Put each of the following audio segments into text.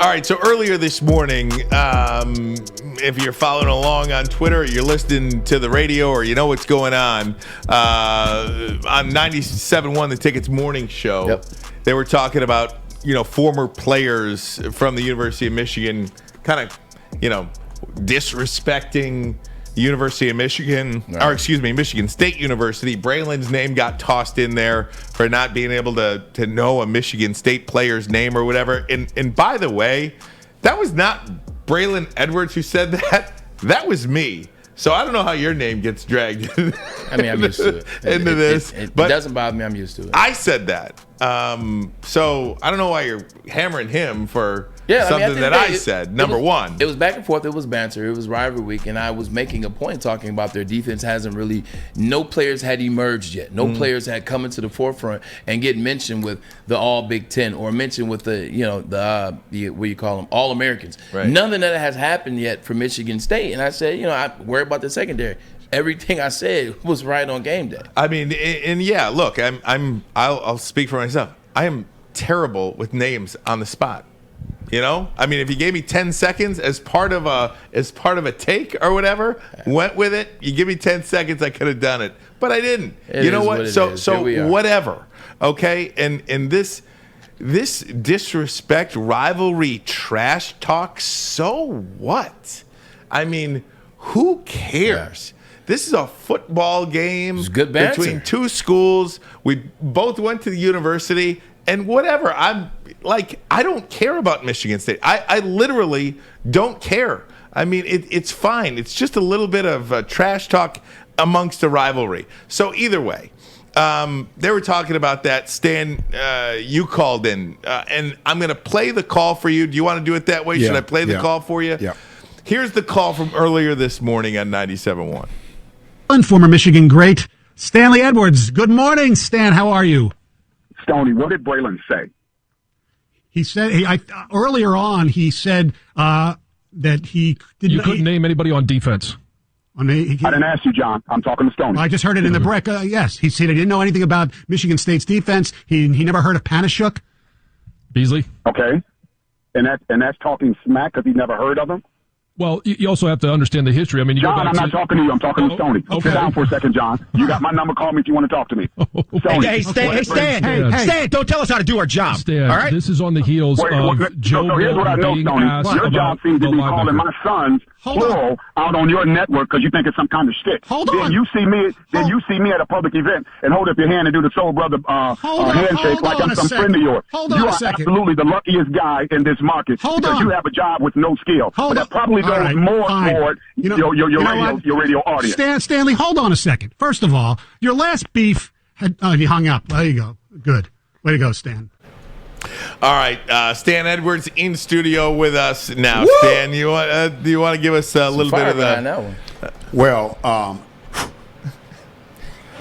All right, so earlier this morning, if you're following along on Twitter, or you're listening to the radio, or you know what's going on 97.1 The Ticket's morning show, they were talking about, former players from the University of Michigan kind of, disrespecting the University of Michigan, or excuse me, Michigan State University. Braylon's name got tossed in there for not being able to know a Michigan State player's name or whatever. And by the way, that was not Braylon Edwards who said that. That was me. So I don't know how your name gets dragged. I'm used to it. Into this. It but doesn't bother me. I'm used to it. I said that. So I don't know why you're hammering him for something that I said, number one. It was back and forth. It was banter. It was rivalry week. And I was making a point talking about their defense hasn't really – no players had emerged yet. No players had come into the forefront and get mentioned with the all Big Ten or mentioned with the what do you call them, All-Americans. Right. None of that has happened yet for Michigan State. And I said, I worry about the secondary. Everything I said was right on game day. I mean, and yeah, look, I'll speak for myself. I am terrible with names on the spot. I mean, if you gave me 10 seconds as part of a take or whatever, went with it. You give me 10 seconds, I could have done it, but I didn't. You know what? So whatever. Okay, and this disrespect, rivalry, trash talk. So what? I mean, who cares? Yeah. This is a football game between two schools. We both went to the university, and whatever. I don't care about Michigan State. I literally don't care. I mean, it's fine. It's just a little bit of trash talk amongst a rivalry. So either way, they were talking about that. Stan, you called in, and I'm going to play the call for you. Do you want to do it that way? Yeah. Should I play the call for you? Yeah. Here's the call from earlier this morning on 97.1. Former Michigan great, Stanley Edwards. Good morning, Stan. How are you? Stoney, what did Braylon say? He said earlier on. He said that he didn't. You couldn't name anybody on defense. I didn't ask you, John. I'm talking to Stoney. I just heard it in the break. Yes, he said he didn't know anything about Michigan State's defense. He never heard of Panashuk. Beasley. Okay, and that's talking smack because he never heard of him. Well, you also have to understand the history. I mean, John, I'm not talking to you. I'm talking to Stoney. Okay. Sit down for a second, John. You got my number. Call me if you want to talk to me. Stoney. Hey, Stan. Stan, don't tell us how to do our job. Stan, all right? This is on the heels of Joe so here's what I know, being Stoney. asked Your job seems to be calling my sons plural out on your network because you think it's some kind of shtick. Then you see me at a public event and hold up your hand and do the soul brother handshake like I'm some friend of yours. Hold on you a are second. Absolutely the luckiest guy in this market because you have a job with no skill. But that probably goes more toward your radio audience. Stanley, hold on a second. First of all, your last beef he hung up. There you go. Good. Way to go, Stan. All right, Stan Edwards in studio with us now. Woo! Stan, do you want to give us a little bit of that? Well,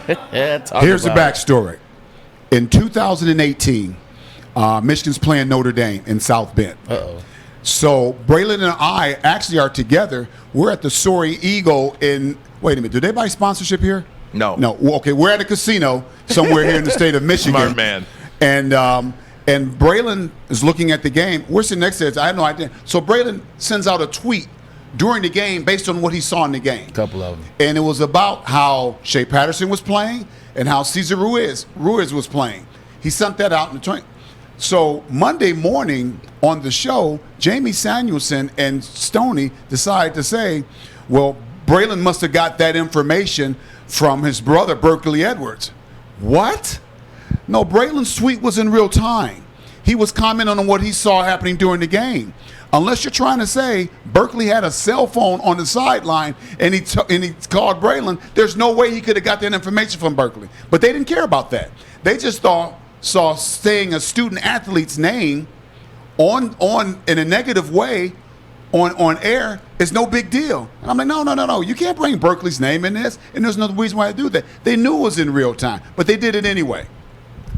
here's the backstory. In 2018, Michigan's playing Notre Dame in South Bend. Uh-oh. So Braylon and I actually are together. We're at the Soaring Eagle in. Wait a minute. Do they buy sponsorship here? No. Okay, we're at a casino somewhere here in the state of Michigan. Smart man. And Braylon is looking at the game. We're sitting next to it. I have no idea. So Braylon sends out a tweet during the game based on what he saw in the game. A couple of them. And it was about how Shea Patterson was playing and how Cesar Ruiz was playing. He sent that out in the train. So Monday morning on the show, Jamie Samuelson and Stoney decided to say, well, Braylon must have got that information from his brother, Berkeley Edwards. What? No, Braylon's tweet was in real time. He was commenting on what he saw happening during the game. Unless you're trying to say Berkeley had a cell phone on the sideline and he called Braylon, there's no way he could have got that information from Berkeley. But they didn't care about that. They just saw saying a student athlete's name on in a negative way on air is no big deal. And I'm like, no. You can't bring Berkeley's name in this, and there's no reason why to do that. They knew it was in real time, but they did it anyway.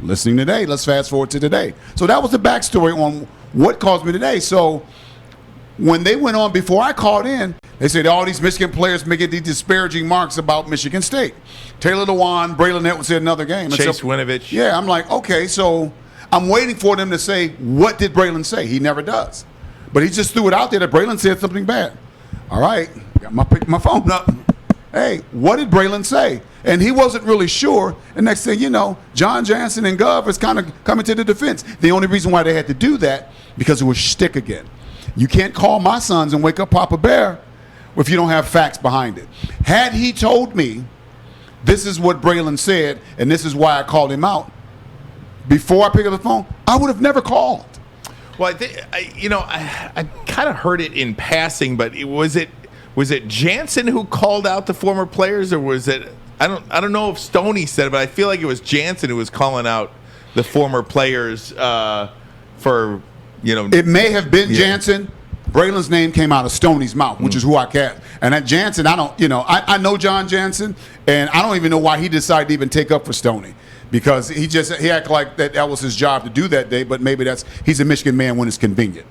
Listening today, let's fast forward to today. So that was the backstory on what caused me today. So when they went on before I called in, they said all these Michigan players making these disparaging marks about Michigan State. Taylor Lewan, Braylon Edwards said another game. Chase Winovich. Yeah, I'm like, okay, so I'm waiting for them to say, what did Braylon say? He never does. But he just threw it out there that Braylon said something bad. All right, got my phone up. Hey, what did Braylon say? And he wasn't really sure. And next thing you know, John Jansen and Gov is kind of coming to the defense. The only reason why they had to do that, because it was shtick again. You can't call my sons and wake up Papa Bear if you don't have facts behind it. Had he told me, this is what Braylon said, and this is why I called him out, before I pick up the phone, I would have never called. Well, I think I kind of heard it in passing, but was it Jansen who called out the former players, or was it? I don't know if Stoney said it, but I feel like it was Jansen who was calling out the former players for. It may have been Jansen. Braylon's name came out of Stoney's mouth, which is who I cast. And that Jansen, I know John Jansen, and I don't even know why he decided to even take up for Stoney, because he acted like that was his job to do that day. But maybe he's a Michigan man when it's convenient.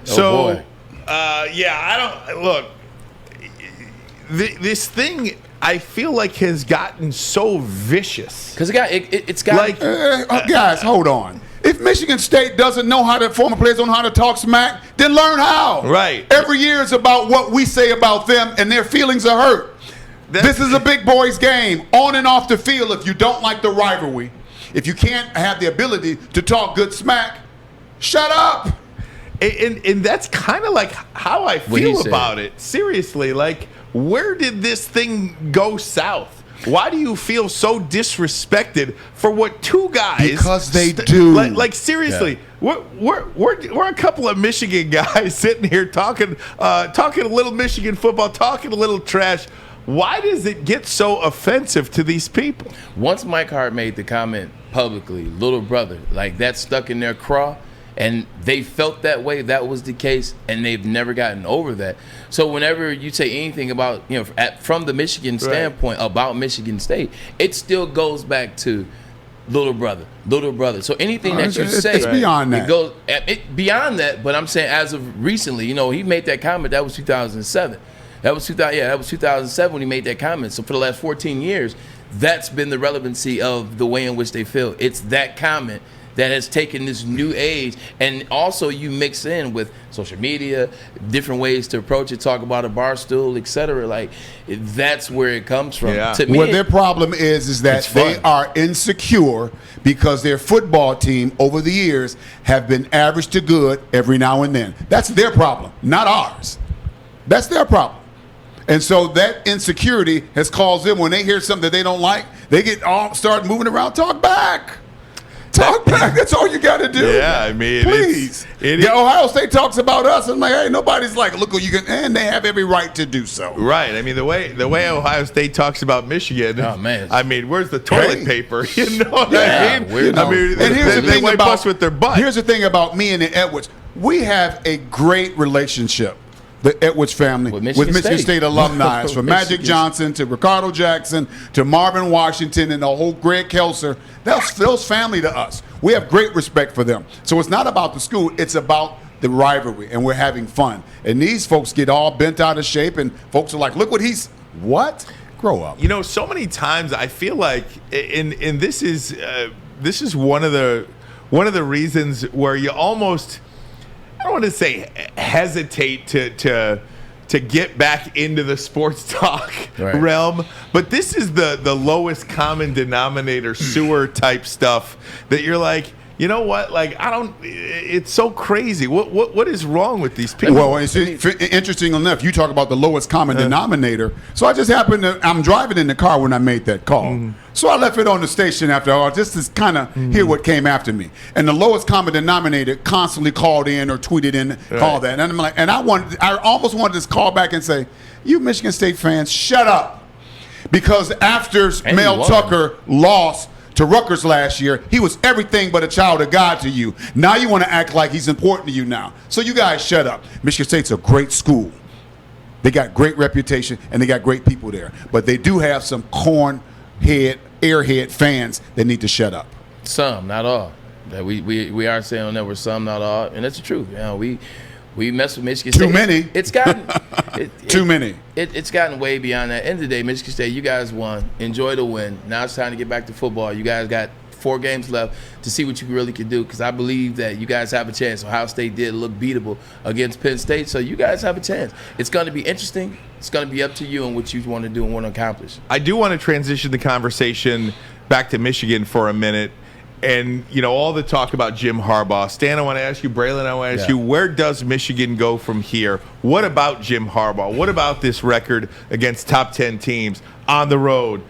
So, I don't look. This thing I feel like has gotten so vicious because it's got like guys, hold on. If Michigan State doesn't know how to, former players don't know how to talk smack, then learn how. Right. Every year is about what we say about them, and their feelings are hurt. This is a big boys game, on and off the field. If you don't like the rivalry, if you can't have the ability to talk good smack, shut up. And that's kind of like how I feel about it. Seriously, like, where did this thing go south? Why do you feel so disrespected for what two guys? Because they do. Like seriously, we're a couple of Michigan guys sitting here talking a little Michigan football, talking a little trash. Why does it get so offensive to these people? Once Mike Hart made the comment publicly, little brother, like that stuck in their craw. And they felt that way. That was the case, and they've never gotten over that. So whenever you say anything about, from the Michigan standpoint about Michigan State, it still goes back to little brother. So anything that you say, it's beyond that. It goes beyond that. But I'm saying, as of recently, he made that comment. That was 2007. That was 2007 when he made that comment. So for the last 14 years, that's been the relevancy of the way in which they feel. It's that comment that has taken this new age, and also you mix in with social media, different ways to approach it, talk about a bar stool, etc. Like, that's where it comes from. Yeah. To me, their problem is that they are insecure because their football team over the years have been average to good every now and then. That's their problem, not ours. That's their problem. And so that insecurity has caused them, when they hear something that they don't like, they start moving around. Talk back. Talk back. That's all you got to do. Yeah, I mean, please. Ohio State talks about us, and like, hey, nobody's like, look what you can, and they have every right to do so. Right. I mean, the way Ohio State talks about Michigan. Oh man. I mean, where's the toilet paper? You know what I mean? I mean, and here's the thing about us with their butt. Here's the thing about me and the Edwards. We have a great relationship. The Edwards family with Michigan State alumni, from Magic Johnson to Ricardo Jackson to Marvin Washington and the whole Greg Kelser. Those family to us. We have great respect for them. So it's not about the school, it's about the rivalry, and we're having fun. And these folks get all bent out of shape, and folks are like, look what what? Grow up. So many times I feel like, and this is one of the reasons where you almost, I don't want to say hesitate to get back into the sports talk realm, but this is the lowest common denominator sewer type stuff that you're like, you know what? Like, it's so crazy. What is wrong with these people? Well, it's interesting enough, you talk about the lowest common denominator. So I just I'm driving in the car when I made that call. Mm-hmm. So I left it on the station after all, just to kind of hear what came after me. And the lowest common denominator constantly called in or tweeted in, called that. And I'm like, and I almost wanted to call back and say, you Michigan State fans, shut up. Because after Mel Tucker lost to Rutgers last year, he was everything but a child of God to you. Now you want to act like he's important to you now. So you guys shut up. Michigan State's a great school. They got great reputation, and they got great people there. But they do have some airhead fans that need to shut up. Some, not all. That we are saying that we're some, not all, and that's the truth. We mess with Michigan State. Too many. It's gotten too many. It's gotten way beyond that. End of the day, Michigan State, you guys won. Enjoy the win. Now it's time to get back to football. You guys got 4 games left to see what you really can do, because I believe that you guys have a chance. Ohio State did look beatable against Penn State, so you guys have a chance. It's going to be interesting. It's going to be up to you and what you want to do and want to accomplish. I do want to transition the conversation back to Michigan for a minute. And, all the talk about Jim Harbaugh. Stan, I want to ask you, Braylon, I want to ask you, where does Michigan go from here? What about Jim Harbaugh? What about this record against top 10 teams on the road?